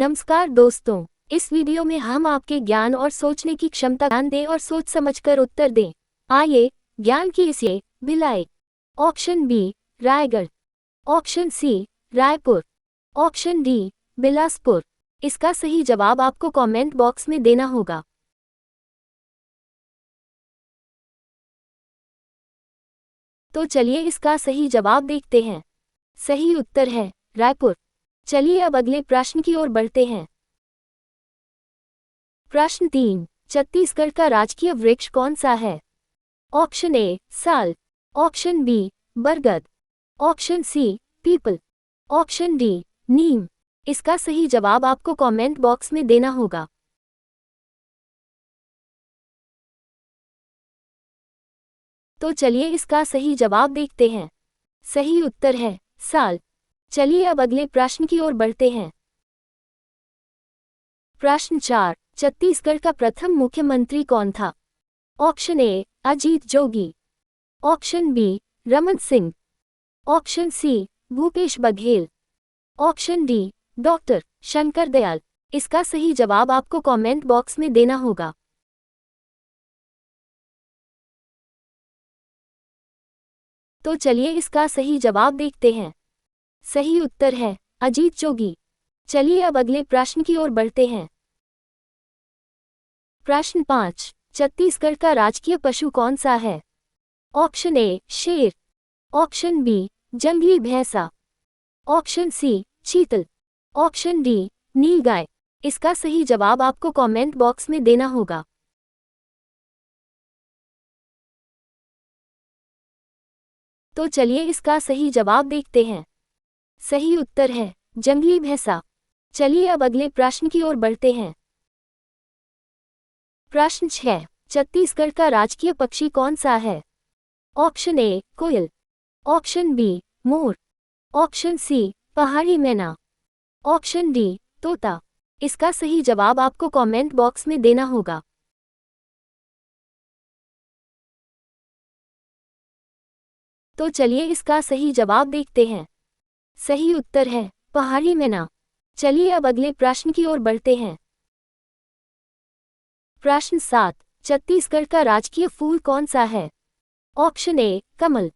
नमस्कार दोस्तों, इस वीडियो में हम आपके ज्ञान और सोचने की क्षमता ध्यान दें और सोच समझकर उत्तर दें। आइए ज्ञान की इसे Bhilai. Option B Raigarh, option C Raipur, option D Bilaspur. इसका सही जवाब आपको कमेंट बॉक्स में देना होगा। तो चलिए इसका सही जवाब देखते हैं। सही उत्तर है रायपुर। चलिए अब अगले प्रश्न की ओर बढ़ते हैं। प्रश्न 3, छत्तीसगढ़ का राजकीय वृक्ष कौन सा है? ऑप्शन ए साल, ऑप्शन बी बरगद, ऑप्शन सी पीपल, ऑप्शन डी नीम। इसका सही जवाब आपको कमेंट बॉक्स में देना होगा। तो चलिए इसका सही जवाब देखते हैं। सही उत्तर है साल। चलिए अब अगले प्रश्न की ओर बढ़ते हैं। प्रश्न 4, छत्तीसगढ़ का प्रथम मुख्यमंत्री कौन था? Option A Ajit Jogi, option B Raman Singh, option C Bhupesh Baghel, option D doctor Shankar Dayal. इसका सही जवाब आपको कमेंट बॉक्स में देना होगा। तो चलिए इसका सही जवाब देखते हैं। सही उत्तर है अजीत जोगी। चलिए अब अगले प्रश्न की ओर बढ़ते हैं। प्रश्न 5, छत्तीसगढ़ का राजकीय पशु कौन सा है? ऑप्शन ए शेर, ऑप्शन बी जंगली भैंसा, ऑप्शन सी चीतल, ऑप्शन डी नीलगाय। इसका सही जवाब आपको कमेंट बॉक्स में देना होगा। तो चलिए इसका सही जवाब देखते हैं। सही उत्तर है जंगली भैंसा। चलिए अब अगले प्रश्न की ओर बढ़ते हैं। प्रश्न 6, छत्तीसगढ़ का राजकीय पक्षी कौन सा है? ऑप्शन ए कोयल, ऑप्शन बी मोर, ऑप्शन सी पहाड़ी मैना, ऑप्शन डी तोता। इसका सही जवाब आपको कमेंट बॉक्स में देना होगा। तो चलिए इसका सही जवाब देखते हैं। सही उत्तर है पहाड़ी मैना। चलिए अब अगले प्रश्न की ओर बढ़ते हैं। प्रश्न 7, छत्तीसगढ़ का राजकीय फूल कौन सा है? ऑप्शन ए कमल,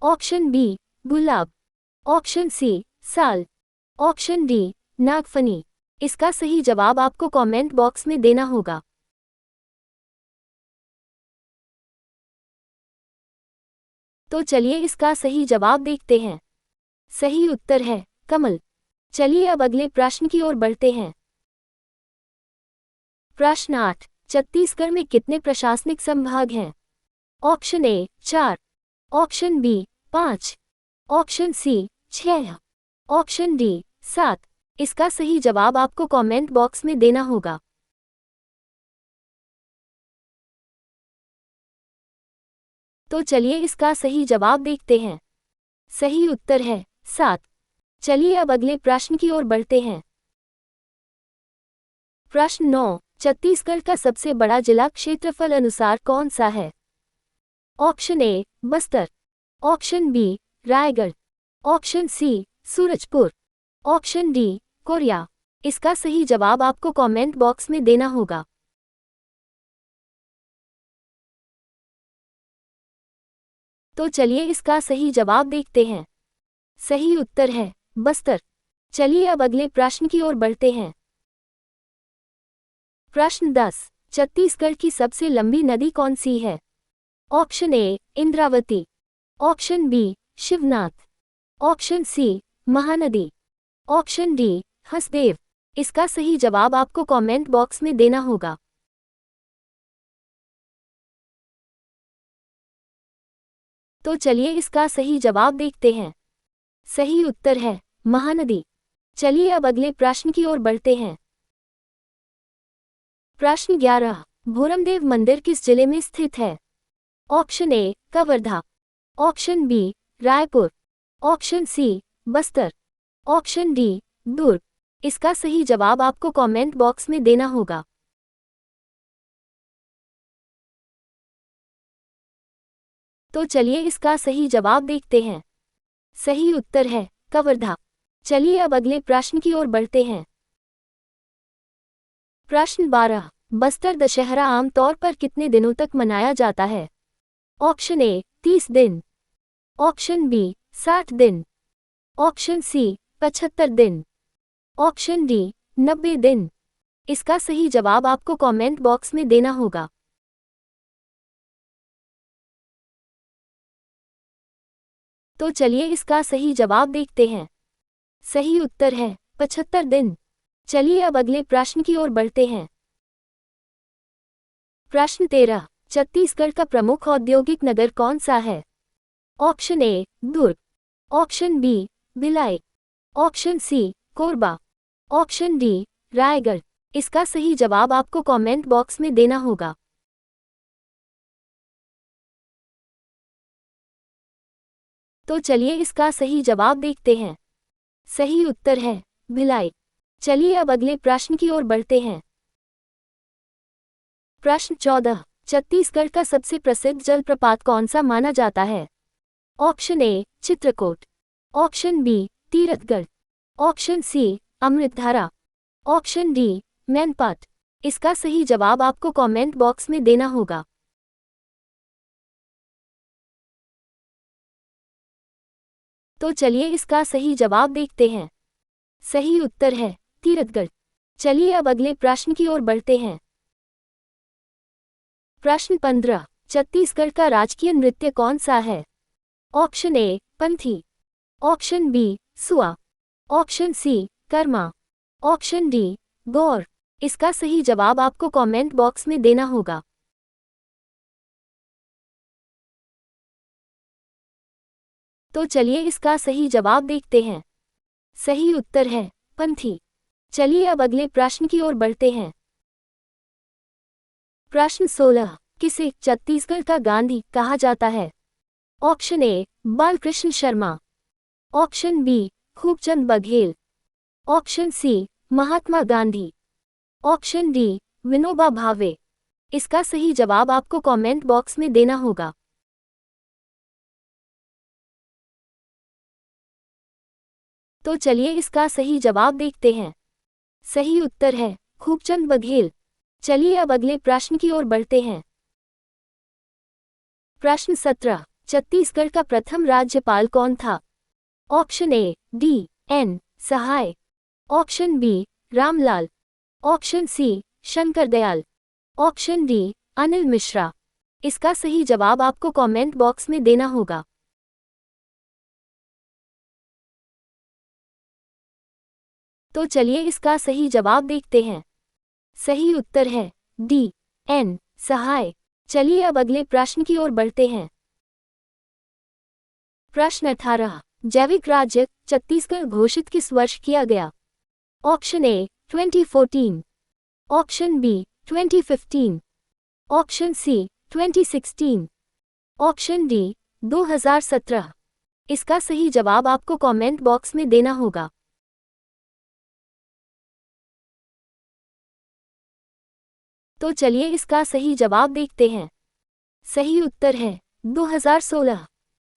ऑप्शन बी गुलाब, ऑप्शन सी साल, ऑप्शन डी नागफनी। इसका सही जवाब आपको कमेंट बॉक्स में देना होगा। तो चलिए इसका सही जवाब देखते हैं। सही उत्तर है कमल। चलिए अब अगले प्रश्न की ओर बढ़ते हैं। प्रश्न 8, छत्तीसगढ़ में कितने प्रशासनिक संभाग हैं? Option A 4, option B 5, option C 6, option D 7। इसका सही जवाब आपको कमेंट बॉक्स में देना होगा। तो चलिए इसका सही जवाब देखते हैं। सही उत्तर है 7। चलिए अब अगले प्रश्न की ओर बढ़ते हैं। प्रश्न 9, छत्तीसगढ़ का सबसे बड़ा जिला क्षेत्रफल अनुसार कौन सा है? Option A Bastar, option B Raigarh, option C Surajpur, option D Koriya. इसका सही जवाब आपको कमेंट बॉक्स में देना होगा। तो चलिए इसका सही जवाब देखते हैं। सही उत्तर है बस्तर। चलिए अब अगले प्रश्न की ओर बढ़ते हैं। प्रश्न 10, छत्तीसगढ़ की सबसे लंबी नदी कौन सी है? Option A Indravati, option B Shivnath, option C Mahanadi, option D Hasdeo. इसका सही जवाब आपको कमेंट बॉक्स में देना होगा। तो चलिए इसका सही जवाब देखते हैं। सही उत्तर है महानदी। चलिए अब अगले प्रश्न की ओर बढ़ते हैं। प्रश्न 11, भोरमदेव मंदिर किस जिले में स्थित है? Option A Kawardha, option B Raipur, option C Bastar, option D Durg. इसका सही जवाब आपको कमेंट बॉक्स में देना होगा। तो चलिए इसका सही जवाब देखते हैं। सही उत्तर है कवर्धा। चलिए अब अगले प्रश्न की ओर बढ़ते हैं। प्रश्न 12। बस्तर दशहरा आमतौर पर कितने दिनों तक मनाया जाता है? ऑप्शन ए 30 दिन, ऑप्शन बी 60 दिन, ऑप्शन सी 75 दिन, ऑप्शन डी 90 दिन। इसका सही जवाब आपको कमेंट बॉक्स में देना होगा। तो चलिए इसका सही जवाब देखते हैं। सही उत्तर है 75 दिन। चलिए अब अगले प्रश्न की ओर बढ़ते हैं। प्रश्न 13। छत्तीसगढ़ का प्रमुख औद्योगिक नगर कौन सा है? Option A Durg, option B Bhilai, option C Korba, option D Raigarh. इसका सही जवाब आपको कमेंट बॉक्स में देना होगा। तो चलिए इसका सही जवाब देखते हैं। सही उत्तर है भिलाई। चलिए अब अगले प्रश्न की ओर बढ़ते हैं। प्रश्न 14। छत्तीसगढ़ का सबसे प्रसिद्ध जलप्रपात कौन सा माना जाता है? Option A Chitrakote, option B Tirathgarh, option C Amritdhara, option D Mainpat. इसका सही जवाब आपको कमेंट बॉक्स में देना होगा। तो चलिए इसका सही जवाब देखते हैं। सही उत्तर है तीरथगढ़। चलिए अब अगले प्रश्न की ओर बढ़ते हैं। प्रश्न 15। छत्तीसगढ़ का राजकीय नृत्य कौन सा है? Option A Panthi, option B Sua, option C Karma, option D Gaur. इसका सही जवाब आपको कमेंट बॉक्स में देना होगा। तो चलिए इसका सही जवाब देखते हैं। सही उत्तर है पंथी। चलिए अब अगले प्रश्न की ओर बढ़ते हैं। प्रश्न 16। किसे छत्तीसगढ़ का गांधी कहा जाता है? Option A Balkrishna Sharma, option B Khubchand Baghel, option C Mahatma Gandhi, option D Vinoba Bhave. इसका सही जवाब आपको कमेंट बॉक्स में देना होगा। तो चलिए इसका सही जवाब देखते हैं। सही उत्तर है खूबचंद बघेल। चलिए अब अगले प्रश्न की ओर बढ़ते हैं। प्रश्न 17। छत्तीसगढ़ का प्रथम राज्यपाल कौन था? Option A D N Sahay, option B Ramlal, option C Shankar Dayal, option D Anil Mishra. इसका सही जवाब आपको कमेंट बॉक्स में देना होगा। तो चलिए इसका सही जवाब देखते हैं। सही उत्तर है डी एन सहाय। चलिए अब अगले प्रश्न की ओर बढ़ते हैं। प्रश्न 18। जैविक राज्य छत्तीसगढ़ घोषित किस वर्ष किया गया? Option A 2014, option B 2015, option C 2016, option D 2017। इसका सही जवाब आपको कमेंट बॉक्स में देना होगा। तो चलिए इसका सही जवाब देखते हैं। सही उत्तर है 2016।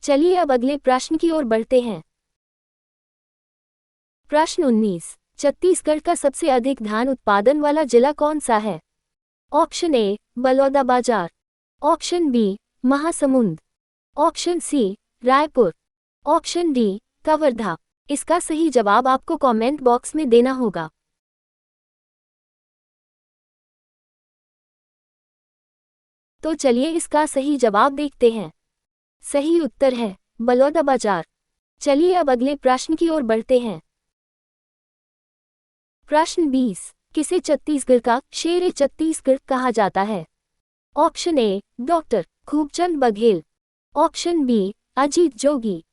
चलिए अब अगले प्रश्न की ओर बढ़ते हैं। प्रश्न 19। छत्तीसगढ़ का सबसे अधिक धान उत्पादन वाला जिला कौन सा है? Option A Balodabazar, option B Mahasamund, option C Raipur, option D Kawardha. इसका सही जवाब आपको कमेंट बॉक्स में देना होगा। तो चलिए इसका सही जवाब देखते हैं। सही उत्तर है बलौदाबाजार। चलिए अब अगले प्रश्न की ओर बढ़ते हैं। प्रश्न 20। किसे छत्तीसगढ़ का शेर ए छत्तीसगढ़ कहा जाता है? Option A doctor Khubchand Baghel, option B Ajit Jogi,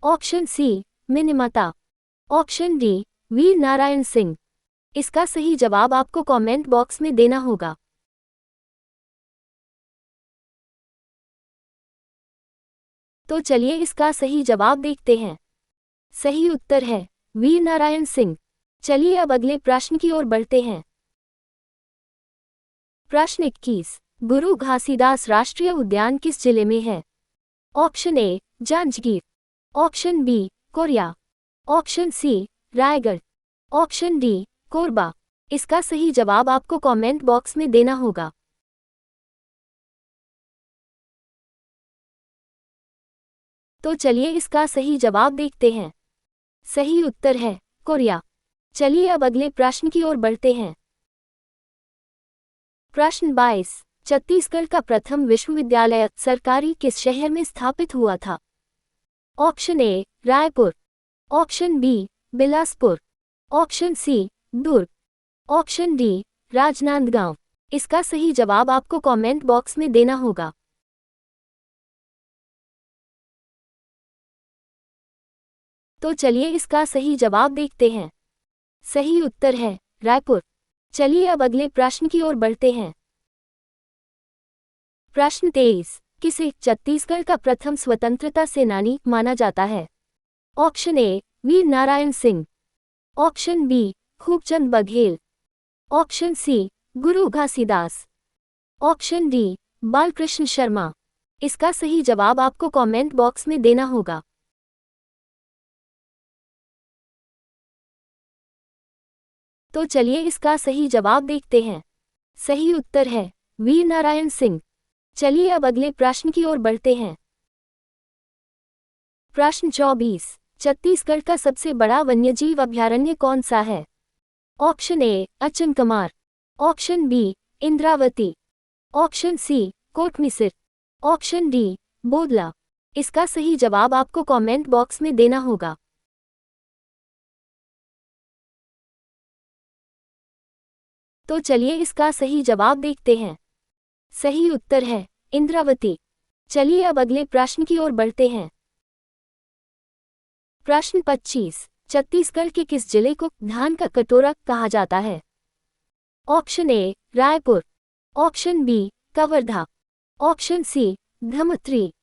option C Minimata, option D Veer Narayan Singh. इसका सही जवाब आपको कमेंट बॉक्स में देना होगा। तो चलिए इसका सही जवाब देखते हैं। सही उत्तर है वीर नारायण सिंह। चलिए अब अगले प्रश्न की ओर बढ़ते हैं। प्रश्न 21। गुरु घासीदास राष्ट्रीय उद्यान किस जिले में है? Option A Janjgir, option B Koriya, option C Raigarh, option D Korba. इसका सही जवाब आपको कमेंट बॉक्स में देना होगा। तो चलिए इसका सही जवाब देखते हैं। सही उत्तर है कोरिया। चलिए अब अगले प्रश्न की ओर बढ़ते हैं। प्रश्न 22। छत्तीसगढ़ का प्रथम विश्वविद्यालय सरकारी किस शहर में स्थापित हुआ था? Option A Raipur, option B Bilaspur, option C Durg, option D Rajnandgaon. इसका सही जवाब आपको कमेंट बॉक्स में देना होगा। तो चलिए इसका सही जवाब देखते हैं। सही उत्तर है रायपुर। चलिए अब अगले प्रश्न की ओर बढ़ते हैं। प्रश्न 23। किसे छत्तीसगढ़ का प्रथम स्वतंत्रता सेनानी माना जाता है? Option A Veer Narayan Singh, option B Khubchand Baghel, option C Guru Ghasidas, option D Balkrishna Sharma. इसका सही जवाब आपको कमेंट बॉक्स में देना होगा। तो चलिए इसका सही जवाब देखते हैं। सही उत्तर है वीर नारायण सिंह। चलिए अब अगले प्रश्न की ओर बढ़ते हैं। प्रश्न 24। छत्तीसगढ़ का सबसे बड़ा वन्यजीव अभयारण्य कौन सा है? Option A Achanakmar, option B Indravati, option C Kotumsar, option D Bodla. इसका सही जवाब आपको कमेंट बॉक्स में देना होगा। तो चलिए इसका सही जवाब देखते हैं। सही उत्तर है इंद्रावती। चलिए अब अगले प्रश्न की ओर बढ़ते हैं। प्रश्न 25। छत्तीसगढ़ के किस जिले को धान का कटोरा कहा जाता है? Option A Raipur, option B Kawardha, option C Dhamtari,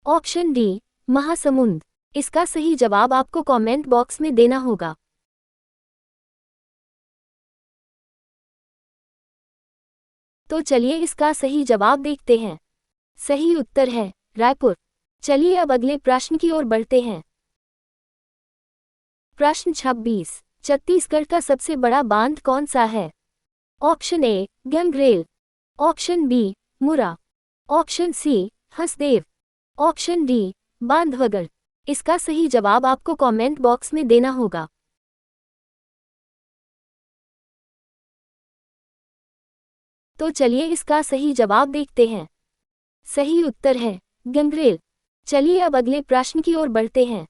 option D Mahasamund. इसका सही जवाब आपको कमेंट बॉक्स में देना होगा। तो चलिए इसका सही जवाब देखते हैं। सही उत्तर है रायपुर। चलिए अब अगले प्रश्न की ओर बढ़ते हैं। प्रश्न 26। छत्तीसगढ़ का सबसे बड़ा बांध कौन सा है? Option A Gangrel, option B Mura, option C Hasdeo, option D Bandhavgarh. इसका सही जवाब आपको कमेंट बॉक्स में देना होगा। तो चलिए इसका सही जवाब देखते हैं। सही उत्तर है गंगरेल। चलिए अब अगले प्रश्न की ओर बढ़ते हैं।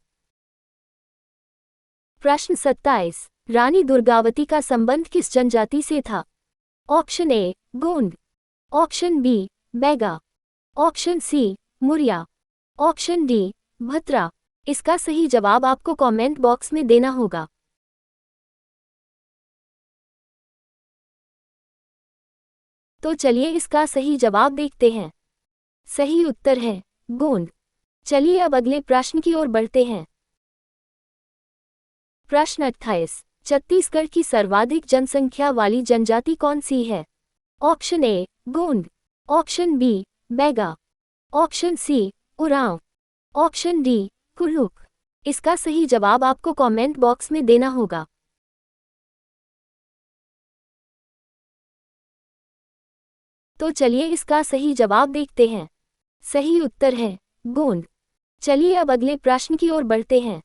प्रश्न 27। रानी दुर्गावती का संबंध किस जनजाति से था? Option A Gond, option B Baiga, option C Muria, option D Bhatra. इसका सही जवाब आपको कमेंट बॉक्स में देना होगा। तो चलिए इसका सही जवाब देखते हैं। सही उत्तर है गोंड। चलिए अब अगले प्रश्न की ओर बढ़ते हैं। प्रश्न 28। छत्तीसगढ़ की सर्वाधिक जनसंख्या वाली जनजाति कौन सी है? Option A Gond, option B Baiga, option C Oraon, option D Kurukh. इसका सही जवाब आपको कमेंट बॉक्स में देना होगा। तो चलिए इसका सही जवाब देखते हैं। सही उत्तर है गोंड। चलिए अब अगले प्रश्न की ओर बढ़ते हैं।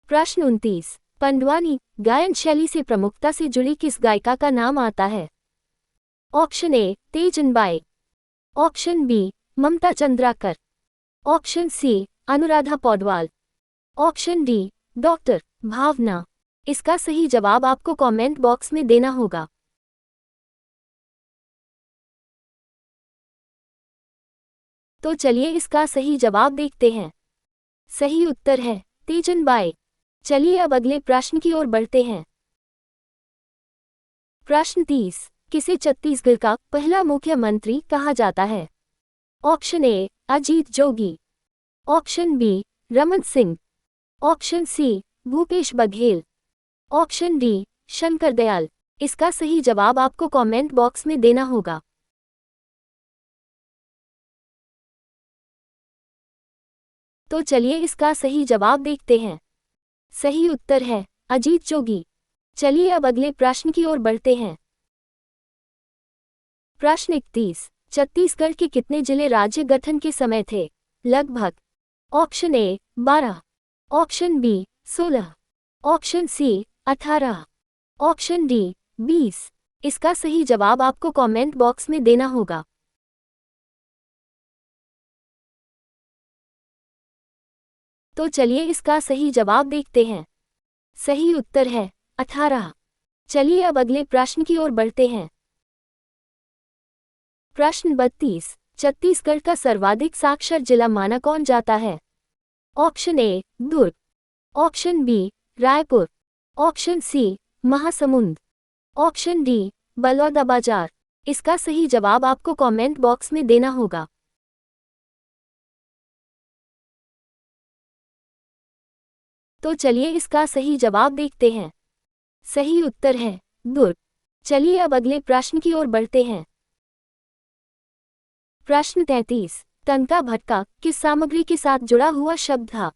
प्रश्न 29। पंडवानी गायन शैली से प्रमुखता से जुड़ी किस गायिका का नाम आता है? Option A Teejan Bai, option B Mamta Chandrakar, option C Anuradha Paudwal, option D doctor Bhavna. इसका सही जवाब आपको कमेंट बॉक्स में देना होगा। तो चलिए इसका सही जवाब देखते हैं। सही उत्तर है तेजन बाई। चलिए अब अगले प्रश्न की ओर बढ़ते हैं। प्रश्न 30। किसे छत्तीसगढ़ का पहला मुख्यमंत्री कहा जाता है? Option A Ajit Jogi, option B Raman Singh, option C Bhupesh Baghel, option D Shankar Dayal. इसका सही जवाब आपको कमेंट बॉक्स में देना होगा। तो चलिए इसका सही जवाब देखते हैं। सही उत्तर है अजीत जोगी। चलिए अब अगले प्रश्न की ओर बढ़ते हैं। प्रश्न 31। छत्तीसगढ़ के कितने जिले राज्य गठन के समय थे? लगभग। Option A 12, option B 16, option C 18, option D 20। इसका सही जवाब आपको कमेंट बॉक्स में देना होगा। तो चलिए इसका सही जवाब देखते हैं। सही उत्तर है 18। चलिए अब अगले प्रश्न की ओर बढ़ते हैं। प्रश्न 32। छत्तीसगढ़ का सर्वाधिक साक्षर जिला माना कौन जाता है? Option A Durg, option B Raipur, option C Mahasamund, option D Balodabazar. इसका सही जवाब आपको कमेंट बॉक्स में देना होगा। तो चलिए इसका सही जवाब देखते हैं। सही उत्तर है दुर्ग। चलिए अब अगले प्रश्न की ओर बढ़ते हैं। प्रश्न 33। तनका भटका किस सामग्री के साथ जुड़ा हुआ शब्द था?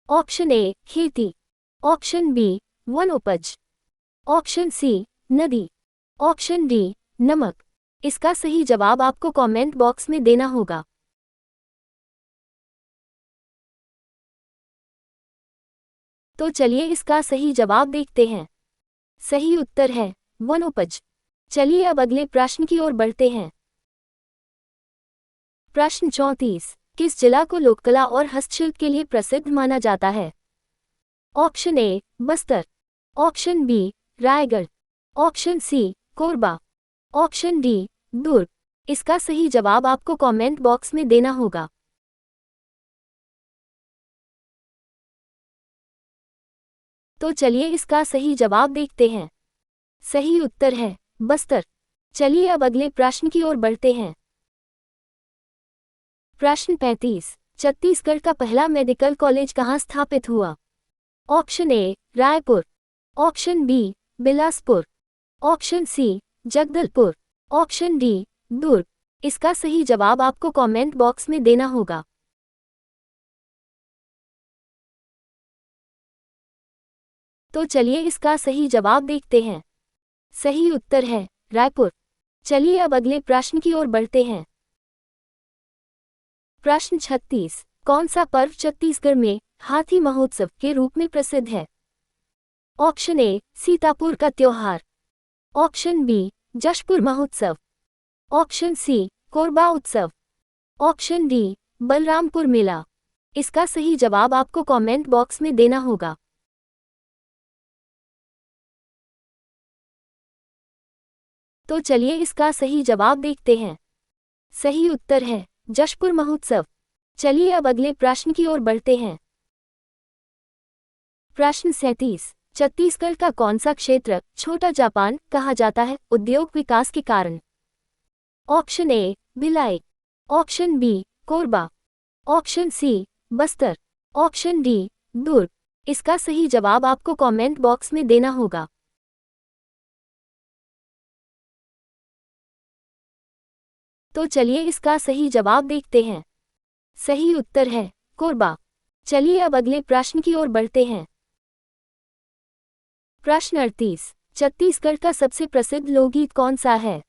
ऑप्शन ए खेती, ऑप्शन बी वनोपज, ऑप्शन सी नदी, ऑप्शन डी नमक। इसका सही जवाब आपको कमेंट बॉक्स में देना होगा। तो चलिए इसका सही जवाब देखते हैं। सही उत्तर है वनोपज। चलिए अब अगले प्रश्न की ओर बढ़ते हैं। प्रश्न 34। किस जिला को लोककला और हस्तशिल्प के लिए प्रसिद्ध माना जाता है? Option A Bastar, option B Raigarh, option C Korba, option D Durg. इसका सही जवाब आपको कमेंट बॉक्स में देना होगा। तो चलिए इसका सही जवाब देखते हैं। सही उत्तर है बस्तर। चलिए अब अगले प्रश्न की ओर बढ़ते हैं। प्रश्न 35। छत्तीसगढ़ का पहला मेडिकल कॉलेज कहाँ स्थापित हुआ? Option A Raipur, option B Bilaspur, option C Jagdalpur, option D Durg. इसका सही जवाब आपको कमेंट बॉक्स में देना होगा। तो चलिए इसका सही जवाब देखते हैं। सही उत्तर है रायपुर। चलिए अब अगले प्रश्न की ओर बढ़ते हैं। प्रश्न 36। कौन सा पर्व छत्तीसगढ़ में हाथी महोत्सव के रूप में प्रसिद्ध है? ऑप्शन ए सीतापुर का त्योहार, ऑप्शन बी जशपुर महोत्सव, ऑप्शन सी कोरबा उत्सव, ऑप्शन डी बलरामपुर मेला। इसका सही जवाब आपको कमेंट बॉक्स में देना होगा। तो चलिए इसका सही जवाब देखते हैं। सही उत्तर है जशपुर महोत्सव। चलिए अब अगले प्रश्न की ओर बढ़ते हैं। प्रश्न 37। छत्तीसगढ़ का कौन सा क्षेत्र छोटा जापान कहा जाता है उद्योग विकास के कारण? Option A Bhilai, option B Korba, option C Bastar, option D Durg. इसका सही जवाब आपको कमेंट बॉक्स में देना होगा। तो चलिए इसका सही जवाब देखते हैं। सही उत्तर है कोरबा। चलिए अब अगले प्रश्न की ओर बढ़ते हैं। प्रश्न 38। छत्तीसगढ़ का सबसे प्रसिद्ध लोकगीत कौन सा है?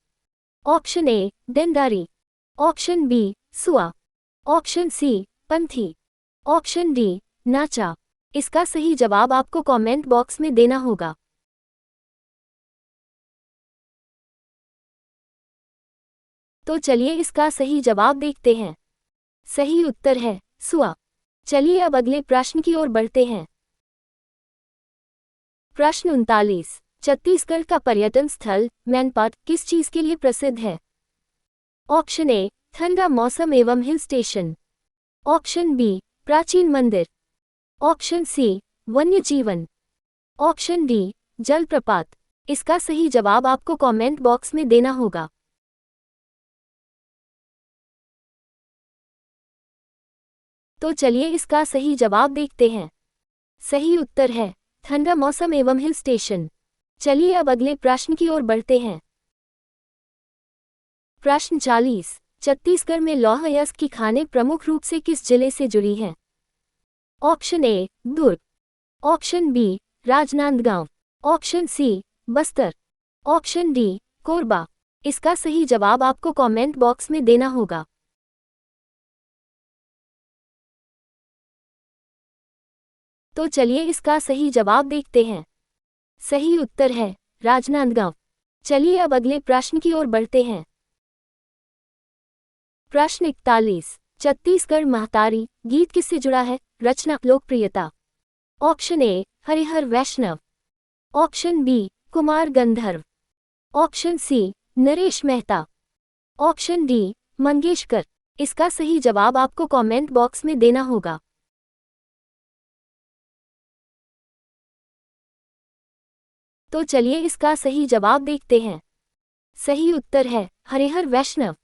Option A Dendari, option B Sua, option C Panthi, option D Nacha. इसका सही जवाब आपको कमेंट बॉक्स में देना होगा। तो चलिए इसका सही जवाब देखते हैं। सही उत्तर है सुआ। चलिए अब अगले प्रश्न की ओर बढ़ते हैं। प्रश्न 39। छत्तीसगढ़ का पर्यटन स्थल मैनपाट किस चीज के लिए प्रसिद्ध है? ऑप्शन ए ठंडा मौसम एवं हिल स्टेशन, ऑप्शन बी प्राचीन मंदिर, ऑप्शन सी वन्य जीवन, ऑप्शन डी जलप्रपात। इसका सही जवाब आपको कमेंट बॉक्स में देना होगा। तो चलिए इसका सही जवाब देखते हैं। सही उत्तर है ठंडा मौसम एवं हिल स्टेशन। चलिए अब अगले प्रश्न की ओर बढ़ते हैं। प्रश्न 40। छत्तीसगढ़ में लौह अयस्क की खानें प्रमुख रूप से किस जिले से जुड़ी हैं? Option A Durg, option B Rajnandgaon, option C Bastar, option D Korba. इसका सही जवाब आपको कमेंट बॉक्स में देना होगा। तो चलिए इसका सही जवाब देखते हैं। सही उत्तर है राजनांदगांव। चलिए अब अगले प्रश्न की ओर बढ़ते हैं। प्रश्न 41, छत्तीसगढ़ महतारी गीत किससे जुड़ा है? रचना, लोकप्रियता। Option A Harihar Vaishnav, option B Kumar Gandharva, option C Naresh Mehta, option D Mangeshkar. इसका सही जवाब आपको कमेंट बॉक्स में देना होगा। तो चलिए इसका सही जवाब देखते हैं। सही उत्तर है हरिहर वैष्णव।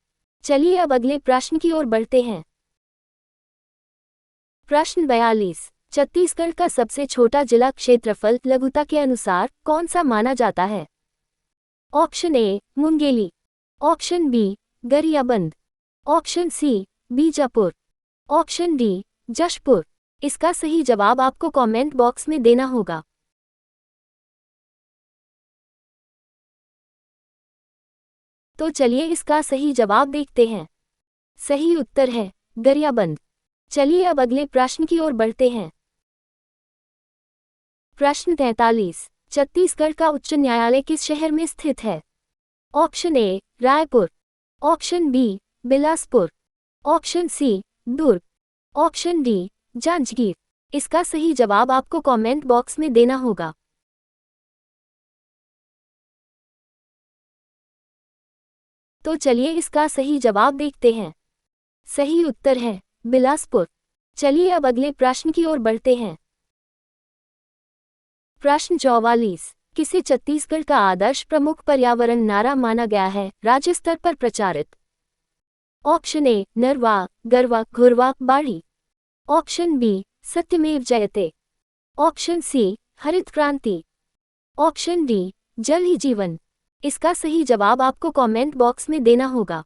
चलिए अब अगले प्रश्न की ओर बढ़ते हैं। प्रश्न 42, छत्तीसगढ़ का सबसे छोटा जिला क्षेत्रफल लघुता के अनुसार कौन सा माना जाता है? Option A Mungeli, option B Gariaband, option C Bijapur, option D Jashpur. इसका सही जवाब आपको कमेंट बॉक्स में देना होगा। तो चलिए इसका सही जवाब देखते हैं। सही उत्तर है गरियाबंद। चलिए अब अगले प्रश्न की ओर बढ़ते हैं। प्रश्न 43, छत्तीसगढ़ का उच्च न्यायालय किस शहर में स्थित है? Option A Raipur, option B Bilaspur, option C Durg, option D Janjgir. इसका सही जवाब आपको कमेंट बॉक्स में देना होगा। तो चलिए इसका सही जवाब देखते हैं। सही उत्तर है बिलासपुर। चलिए अब अगले प्रश्न की ओर बढ़ते हैं। प्रश्न 44, किसे छत्तीसगढ़ का आदर्श प्रमुख पर्यावरण नारा माना गया है राज्य स्तर पर प्रचारित? ऑप्शन ए नरवा गरवा घुरवा बाड़ी, ऑप्शन बी सत्यमेव जयते, ऑप्शन सी हरित क्रांति, ऑप्शन डी जल ही जीवन। इसका सही जवाब आपको कमेंट बॉक्स में देना होगा।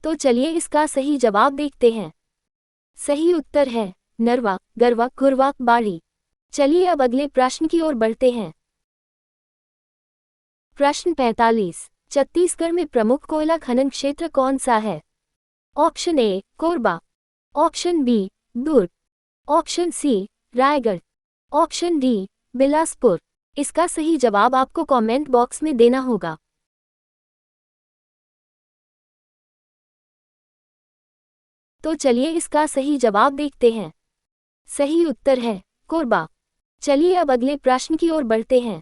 तो चलिए इसका सही जवाब देखते हैं। सही उत्तर है नरवा गरवा घुरवा बाड़ी। चलिए अब अगले प्रश्न की ओर बढ़ते हैं। प्रश्न 45, छत्तीसगढ़ में प्रमुख कोयला खनन क्षेत्र कौन सा है? Option A Korba, option B Durg, option C Raigarh, option D Bilaspur. इसका सही जवाब आपको कमेंट बॉक्स में देना होगा। तो चलिए इसका सही जवाब देखते हैं। सही उत्तर है कोरबा। चलिए अब अगले प्रश्न की ओर बढ़ते हैं।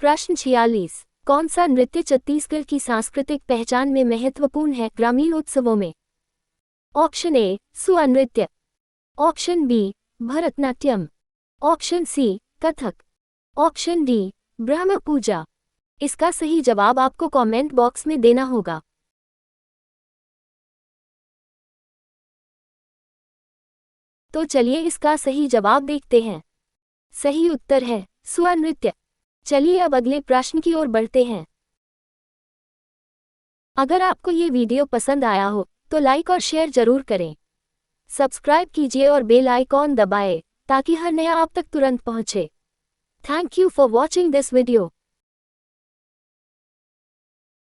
प्रश्न 46, कौन सा नृत्य छत्तीसगढ़ की सांस्कृतिक पहचान में महत्वपूर्ण है ग्रामीण उत्सवों में? ऑप्शन ए सुआ नृत्य, option B Bharatanatyam, option C Kathak, option D ब्रह्म पूजा। इसका सही जवाब आपको कमेंट बॉक्स में देना होगा। तो चलिए इसका सही जवाब देखते हैं। सही उत्तर है सुआ नृत्य। चलिए अब अगले प्रश्न की ओर बढ़ते हैं। अगर आपको ये वीडियो पसंद आया हो तो लाइक और शेयर जरूर करें। सब्सक्राइब कीजिए और बेल आइकॉन दबाएं ताकि हर नया आप तक तुरंत पहुंचे। Thank you for watching this video.